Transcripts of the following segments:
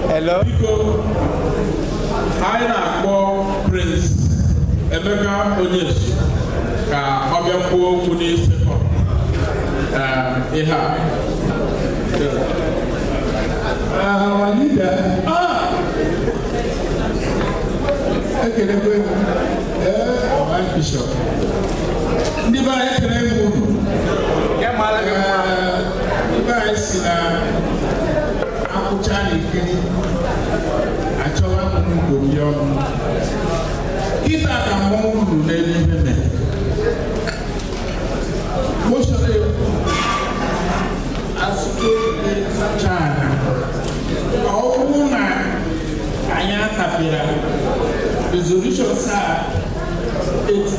Hello. I na Prince Emeka Onyes ka obiakwo kuni second. Eha. Leader. Ekelekwe. My bishop. Ndi ba ekele mu. Ya mala ndi ba sina akuchani kini. Achowa ngobiyo. Kita ka mo lu le ni. Most of the China, all I am resolution sir, it's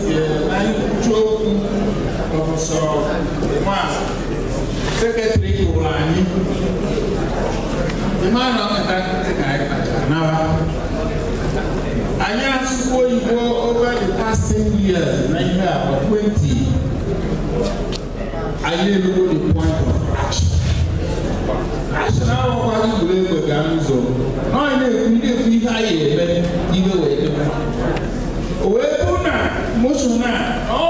Professor Secretary Olani. The man of the now. I am supposed to go over the past 10 years, 20. I didn't know the point of action. Action now was to believe the Gamzo. No, I didn't feel high, either way. Webuna, Moshuna, all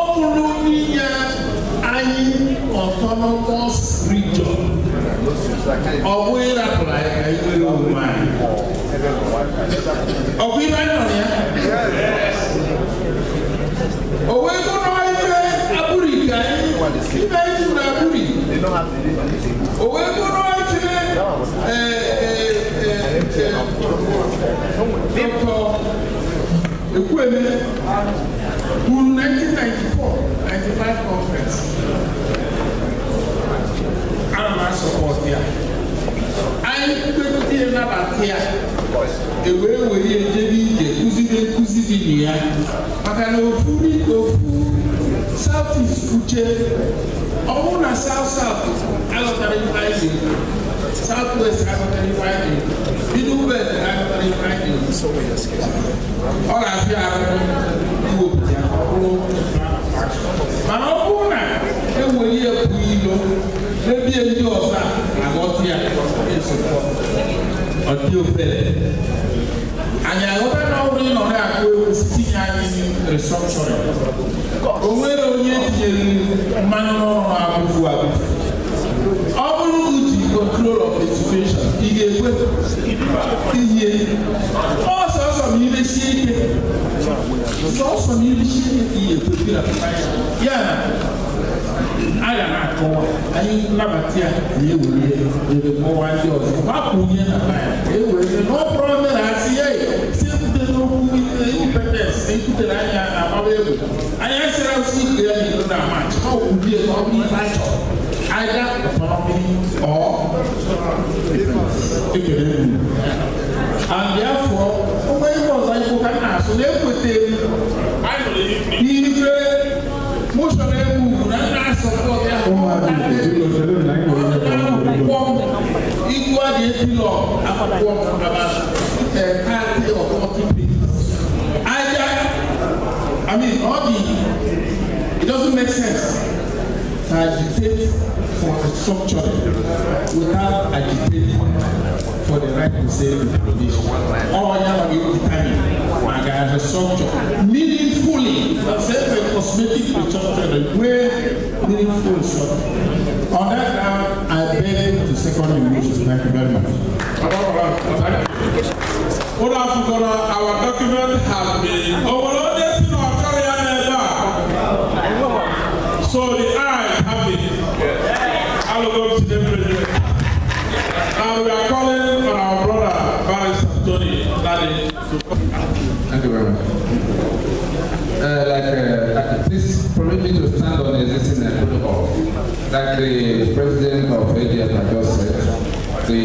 autonomous region. Or way up like a little man. Or we ran on here? Yes. Or we're going to they don't have to do anything. We're going to 1994-95 conference. I'm support here. I could be another here. The way we Kuzidi, but I know food, Southeast Kuche. All the South, I got a fighting. Southwest, I got a fighting. Middle West, I got a fighting. So many escapes. All I fear, I will hear maybe a new of that. I got here. Until then. And I don't know on that way sitting in restructuring. Owero onye mano abufu abufu. Obulu control of the situation. Igekwe. Iye. Also leadership. Also leadership iye. Yeah. I am not going. I need Labatia. You will be more ideas. What will you have? No problem. I see. Independence. I answer our seat there in that much. How would be a company vital? Either economy or and therefore, when was I go can ask? So they put him. I believe most of them who not support their equal law about the country of 40 people. I mean, all it doesn't make sense. I dictate for restructuring without agitating for the right to say the provision. All you have to determine restructure meaningfully, say a cosmetic restructuring, where meaningful restructure. On that note, I beg to second the motion. Thank you very much. Our document has been overloaded in our career. So the ayes have it. I will go to the president. Now we are calling on our brother, Barrister Tony Ladi. Thank you very much. Please permit me to stand on the existing protocol. Like the president of ADF has just said, the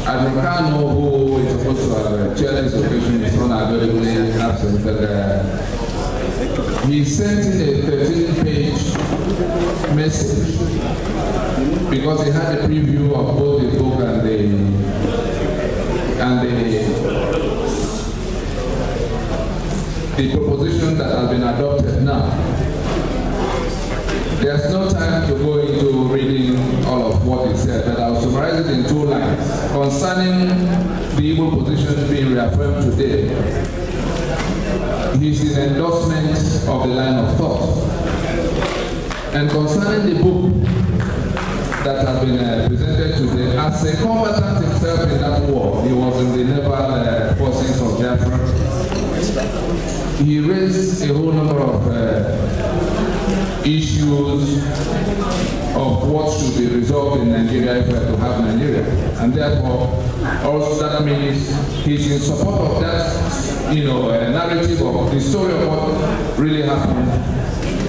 Admirano, who is supposed to have chaired this occasion, is unavailably absent, but he sent in a 13-page message because he had a preview of both the book and the proposition that has been adopted now. There's no time to go into reading all of what he said, but I'll summarize it in 2 lines. Concerning the Igbo position being reaffirmed today, he's in endorsement of the line of thought. And concerning the book that has been presented today, as a combatant himself in that war, he was in the naval forces of Biafra. He raised a whole number of issues of what should be resolved in Nigeria if we are to have Nigeria. And therefore, also that means he's in support of that, narrative of the story of what really happened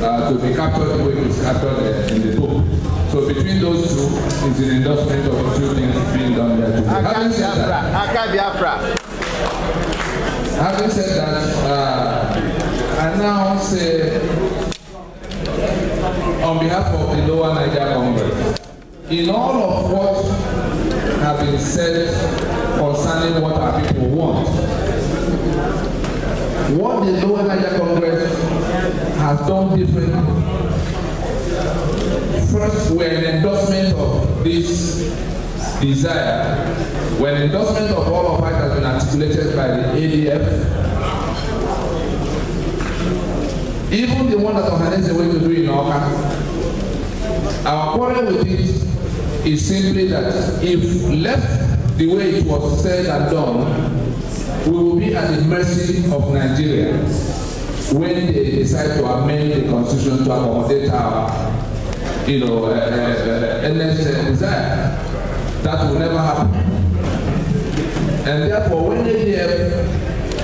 to be captured the way it was captured in the book. So between those two, it's an endorsement of the 2 things being done there today. Having said that, I now say, on behalf of the Lower Niger Congress, in all of what has been said concerning what our people want, what the Lower Niger Congress has done differently. First, we're an endorsement of this desire, when endorsement of all of it has been articulated by the ADF, even the one that Ohanes is going to do in Oka, our quarrel with it is simply that if left the way it was said and done, we will be at the mercy of Nigeria when they decide to amend the constitution to accommodate our endless desire. That will never happen. And therefore, when ADF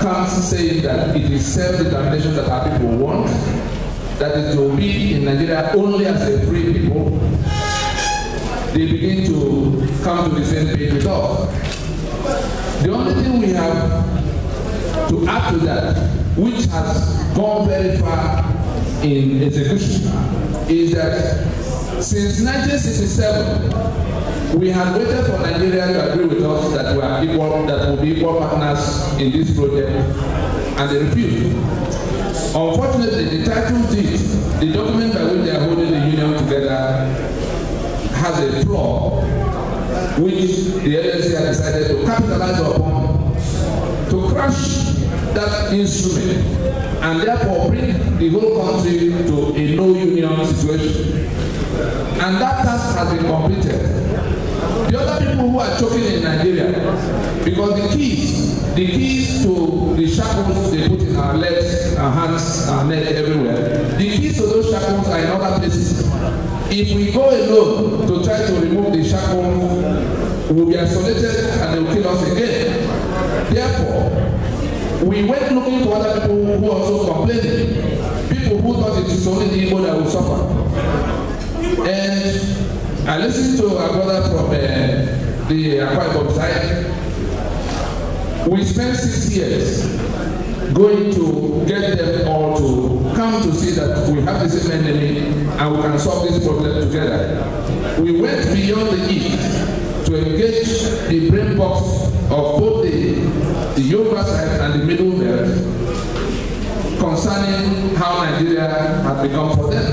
comes saying that it is self-determination that our people want, that it will be in Nigeria only as a free people, they begin to come to the same page with us. The only thing we have to add to that, which has gone very far in execution, is that since 1967, we have waited for Nigeria to agree with us that we are equal, that will be equal partners in this project, and they refused. Unfortunately, the title deed, the document by which they are holding the union together, has a flaw, which the LNC has decided to capitalize upon, to crush that instrument, and therefore bring the whole country to a no-union situation. And that task has been completed. The other people who are choking in Nigeria, because the keys to the shackles they put in our legs, our hands, our neck, everywhere, the keys to those shackles are in other places. If we go alone to try to remove the shackles, we will be isolated and they will kill us again. Therefore, we went looking for other people who also complaining, people who thought it is only the Igbo that will suffer. And I listened to our brother from the Akwa Ibom side. We spent 6 years going to get them all to come to see that we have the same enemy and we can solve this problem together. We went beyond the east to engage the brain box of both the Yoruba side and the Middle Belt concerning how Nigeria has become for them.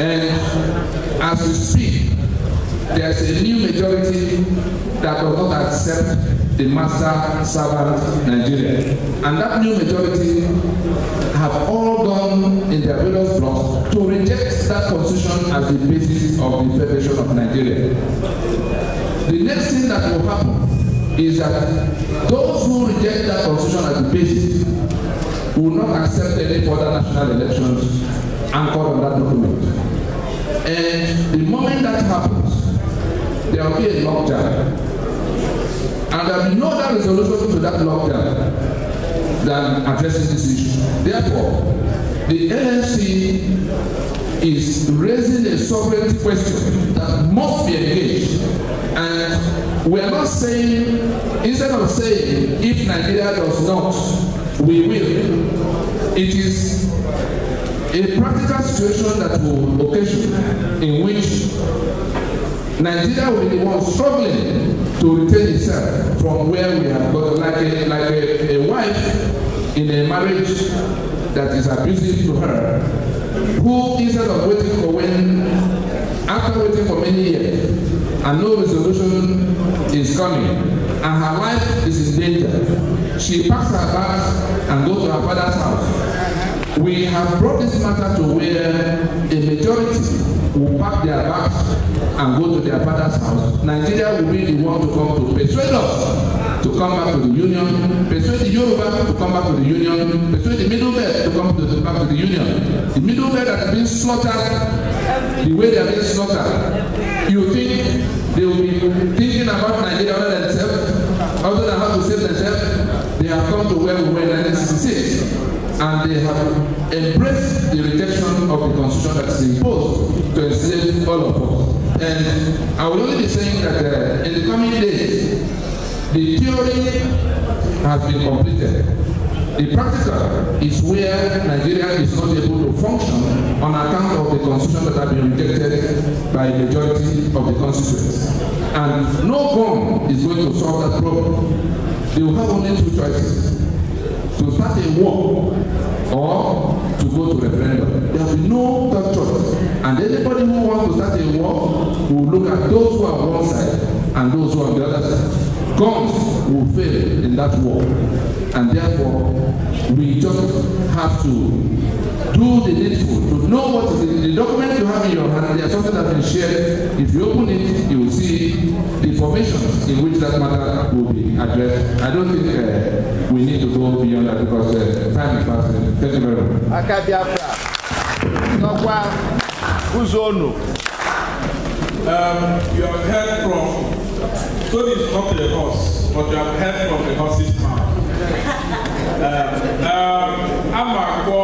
And as we speak, there's a new majority that does not accept the master servant Nigeria. And that new majority have all gone in their various blocks to reject that constitution as the basis of the Federation of Nigeria. The next thing that will happen is that those who reject that constitution as the basis will not accept any further national elections anchored on that document. And the moment that happens, there will be a lockdown. And there will be no other resolution to that lockdown than addressing this issue. Therefore, the ANC is raising a sovereignty question that must be engaged. And we are not saying, instead of saying, if Nigeria does not, we will. It is a practical situation that will occasion in which Nigeria will be the one struggling to retain itself from where we have got, like a wife in a marriage that is abusive to her, who instead of waiting for after waiting for many years and no resolution is coming and her life is in danger, she packs her bags and goes to her father's house. We have brought this matter to where a majority will pack their bags and go to their father's house. Nigeria will be the one to come to persuade us to come back to the union, persuade the Yoruba to come back to the union, persuade the Middle Belt to come back to the union. The Middle Belt that is being slaughtered, the way they are being slaughtered, you think they will be thinking about Nigeria other than themselves, other than how to save themselves? They have come to where we were in 1966. And they have embraced the rejection of the constitution that is imposed to enslave all of us. And I will only be saying that in the coming days, the theory has been completed. The practical is where Nigeria is not able to function on account of the constitution that has been rejected by a majority of the constituents. And no gun is going to solve that problem. They will have only two choices: to start a war or to go to referendum. There will be no third choice. And anybody who wants to start a war will look at those who are on one side and those who are on the other side. Guns will fail in that war. And therefore, we just have to do the needful, to know what is the document you have in your hand. There's something that has been shared. If you open it, you will see the information in which that matter will be addressed. I don't think we need to go beyond that because time is passing. Thank you very much. Akabiafra. Nokwa Uzono. You have heard from, story is not the horse, but you have heard from the horse's mouth. Amakwo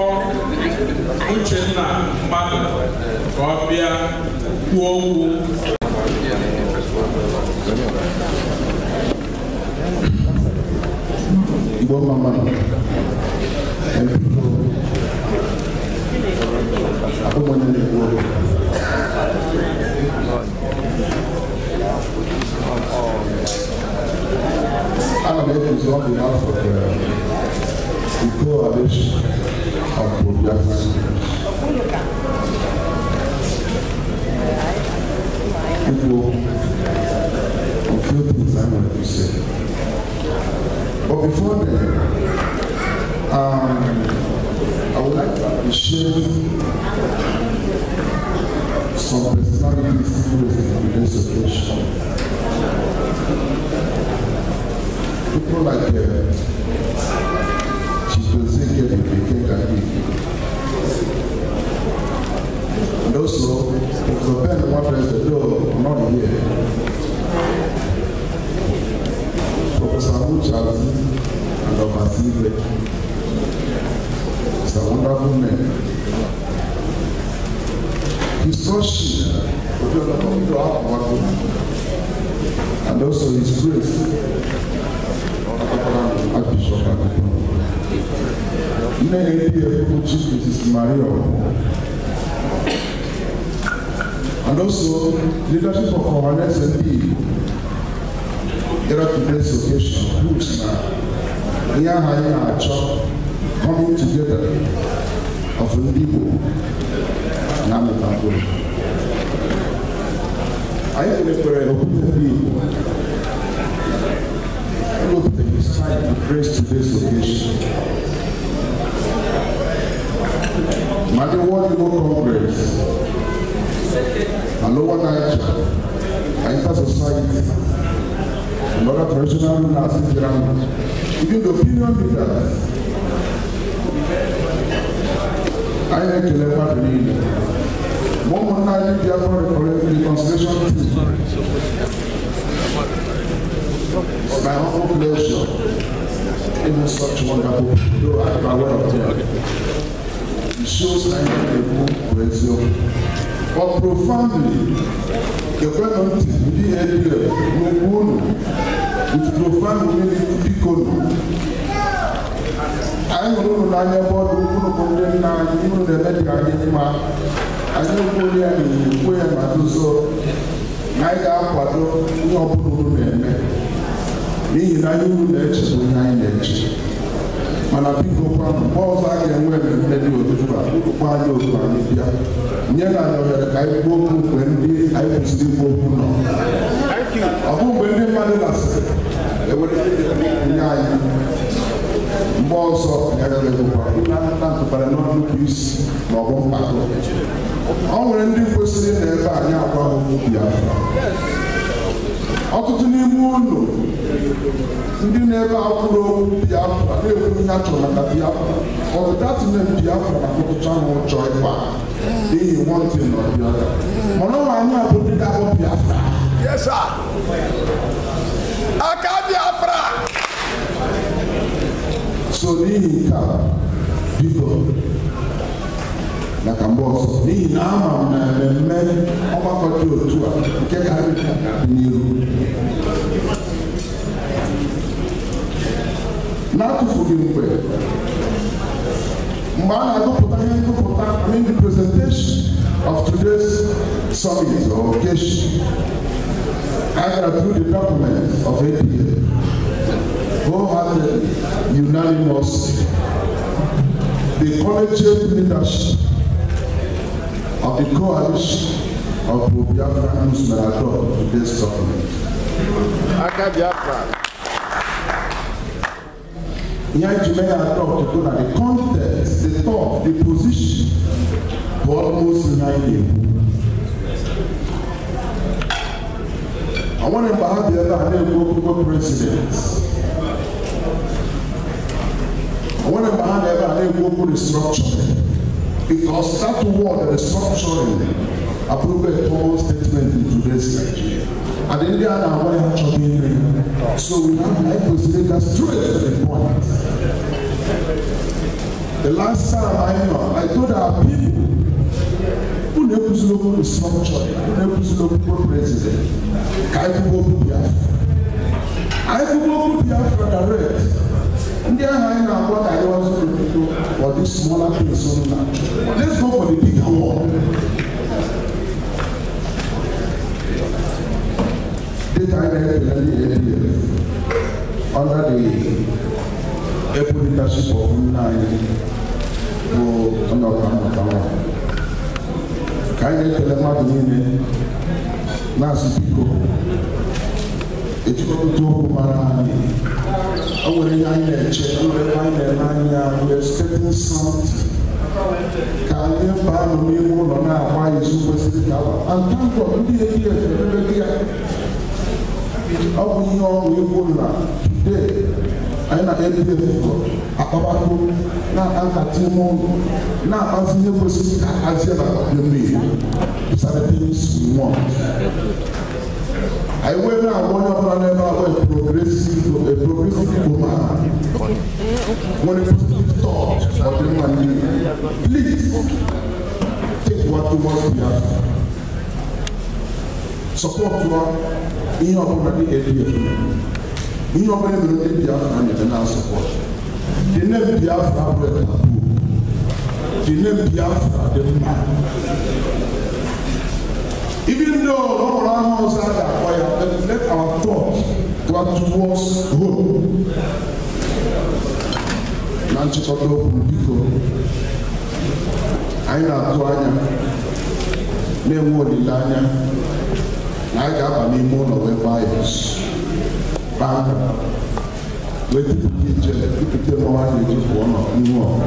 Uchenna Mmadụ ka ọ bịa kwuo okwu. Igbo mama I'm going to on behalf of the coalition of Pro-Biafra. People, a few things I want to say. But before then, I would like to appreciate some personalities present in this occasion. People like Chibuzike Bikekaki. And also, Professor Ben Waters, the door not here. Professor Uchazi and Obasibe. It's a wonderful name. His trustship, and also his grace. Archbishop Chief Mrs. Mario. And also leadership of our SND to this occasion groups now coming together of Ndibo na amịta mkpụrụ. Anyị kelekwere okwute ndị Igbo. Look, it's time to praise today's occasion. Madi World Igbo Congress, and Lower Niger, Inter Society, and other traditional rulers in Iran, even the opinion leaders. I need to let that be. One more night, the reconciliation team. It's my humble pleasure in such wonderful people. I have a word of them. It shows I am a good cohesion. But profoundly, the government is the idea with profound meaning to I don't know about the I don't know where I do Naika Quato, no problem. Me, I do lecture with 9 lecture. And I think of balls I can wear and tell you to do. Never I go when I will still go. Thank you. I won't bring them by the last. They were balls of the other level. But I don't use my own battle. All when you person in there, I have a Biafra. Ọtụtụ n'ime ụlọ ndị na-ebe akwụrụ Biafra na-ekwu ihe achọrọ maka Biafra ọdụdatụne Biafra na akpụtụcha ha ụchọ ịkpa n'ihi nwantị nọ Biafra mana ọnwa anyị abụ ndị ga-abụ Biafra. Yes, sir. Aka Biafra. So n'ihi nke a biko na ka mbọ ọzọ n'ihi na ama m na mmemme ọgbakọ dị otu a nke ga-adị n'ihu n'atụfughị mgbe a na-agụpụta ihe ngụpụta the presentation of today's summit or occasion I got through the documents of APA wholehearted unanimous the collegiate leadership of the coalition of Biafra movement adopt today's document. Aka Biafra. Here you may adopt to go at the context, the thought, the position to almost unite them. I want to have the other presidents. I want to have the other restructuring. Because that word, the restructuring, approved a common statement in today's Nigeria. And then they are now going to so we have to proceed straight to the point. The last time I told our people who never look at restructuring, who never look at president, I could go to Biafra direct. And then I know what I was going to do for this smaller things. Let's go for the bigger one. This time under the able leadership of Nine to Another. Kind of telematics, Nancy Pico. It's got to do we're expecting something. Can you buy me one on our why is you and thank God we are here. How we know we will now today. I am not able to now Timo now as you was as you it's the things we want. I went now one of our progressive woman. When it was thought of the money, please take what you want to have. Support you in your body area. In your body, you have support. The name Biafra, the name Biafra, the man. Even though all our houses are quiet, let our thoughts go towards home. Nancy Koto, Pico, I know na-enwe olileanya na a ga-aba n'ime ụlọ wee gbaa ya baa wee tụpụta ijele tụpụta mmanwụ a na-eji pụọ n'ihu ọha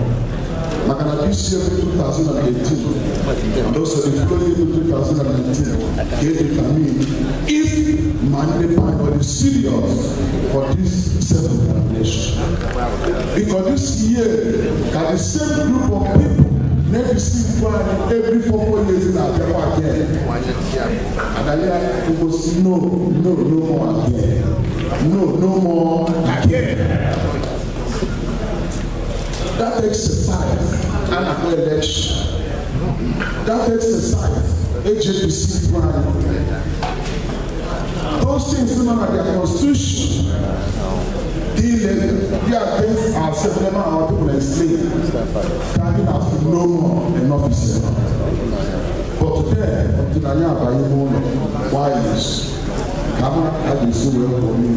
maka na this year 2018 and also the following year 2019 can determine if Mandepan was serious for this self-determination. Because this year, got the same group of people never see every 4 years in our again. And I was no more again. No more again. That exercise and an election. That exercise, HJPC plan. Those things in their constitution. They are against ourselves, never our people enslaved. Standing as no more enough is enough. But today, until I have a why is Kama had the super for me.